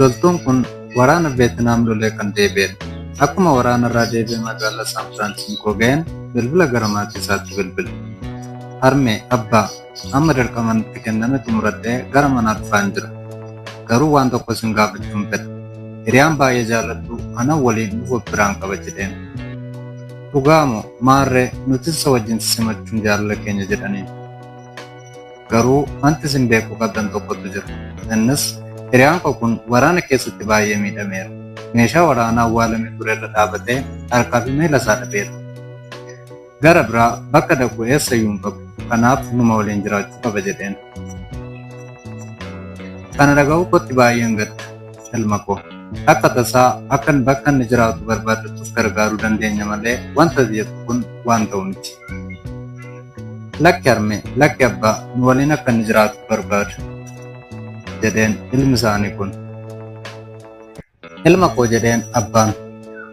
loltuun kun waraana Veetnaam lolee kan deebi'edha. Akkuma waraana irraa deebi'ee magaalaa Saan Firaansiskoo ga'een bilbila gara maatii isaatti bilbile. Harmee abbaa amma dirqama natti kenname xumuradhee gara manaa dhufaan jira. Garuu waan tokko isin gaafachuun fedha. Hiriyaan baay'ee jaalladhu ana waliin dhufu biraan qaba jedheen. Dhugaamoo maarree nuti isa wajjin simachuun jaalala keenya jedhaniin. Garuu wanti isin beekuu qabdan tokkotu jira. Innis hiriyaan koo kun waraana keessatti baay'ee miidhameera. Meeshaa waraanaa awwaalame turerra dhaabatee harkaa fi miila isaa dhabeera. Gara biraa bakka dhaqu eessayyuu hin qabu. Kanaaf numa waliin jiraachuu qaba jedheen. Kana dhaga'uu kootti baay'een gadda ilma koo. Akka tasaa akka bakka inni jiraatu barbaadachuuf gargaaruu dandeenya malee wanta jettu kun waan ta'u miti. Lakki harmee, lakki abbaa nu waliin akka inni jiraatu barbaada jedheen ilmi isaanii kun. Ilma koo jedheen abbaan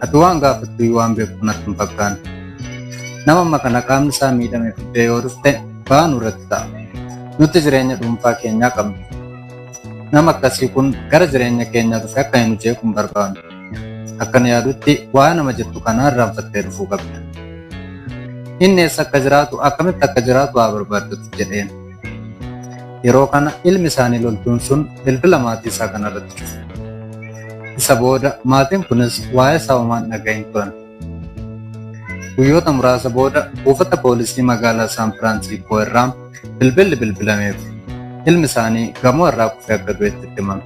ati waan gaafattu waan beektu natti hin fakkaanne. Nama amma kana qaamni isaa miidhame fiddee yoo dhufte ba'aa nurratti ta'a. Nuti jireenya dhuunfaa keenyaa qabna. Nama akkasii kun gara jireenya keenyaa dhufe akka hin jeequ hin barbaannu. Akkana yaadutti waa nama jettu kanaa irraanfattee dhufuu qabda. Inni eessa akka jiraatu akkamitti akka jiraatu haa barbaadatu jedheen. Yeroo kana ilmi isaanii loltuun sun bilbila maatii isaa kanarratti cufe. Isa booda maatiin kunis waa'ee isaa homaan dhagahin turan. Guyyoota muraasa booda buufata poolisii magaalaa Saan Firaansiskoo irraa bilbilli bilbilameef. Ilmi isaanii gamoo irraa kufee akka du'etti itti himame.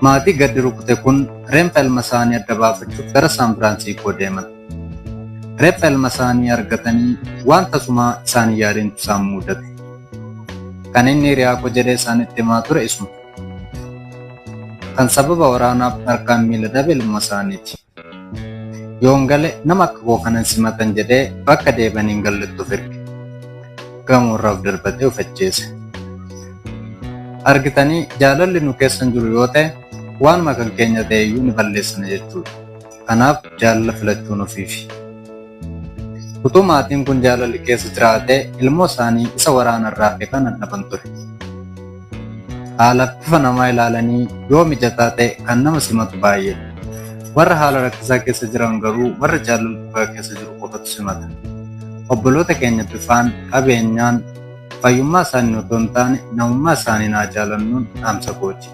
Maatii gaddi rukute kun reeffa ilma isaanii adda baafachuuf gara Saan Firaansiskoo deeman. Reeffa ilma isaanii argatanii waan tasumaa isaanii yaadeentu isaan mudate. Kan inni hiriyaa koo jedhee isaanitti himaa ture isuma. Kan sababa waraanaaf harkaan miila dhabe ilma isaaniiti. Yoon gale nama akka koo kanan simatan jedhee bakka deebanii hin gallettu firge. Gamoo irraa of darbatee of ajjeese. Argitanii jaalalli nu keessan jiru yoo ta'e waan makan keenya ta'eyyuu ni balleessina jechuudha. Kanaaf jaalala filachuun ofiifi. Utuu maatiin kun jaalalli keessa jiraatee ilmoo isaanii isa waraana irraa hafe kan dhaban ture. Haala bifa namaa ilaalanii yoo mijataa ta'e kan nama simatu baay'ee. Warra haala rakkisaa keessa jiran garuu warra jaalala dhugaa keessa jiru qofatu simata. Obboloota keenya bifaan qabeenyaan fayyummaa isaanii otoo hin taane namummaa isaanii naa jaalannuun dhaamsa kooti.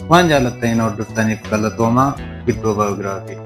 Waan jaallattanii na hordoftaniif galatoomaa. Gidduu Baayogiraafii.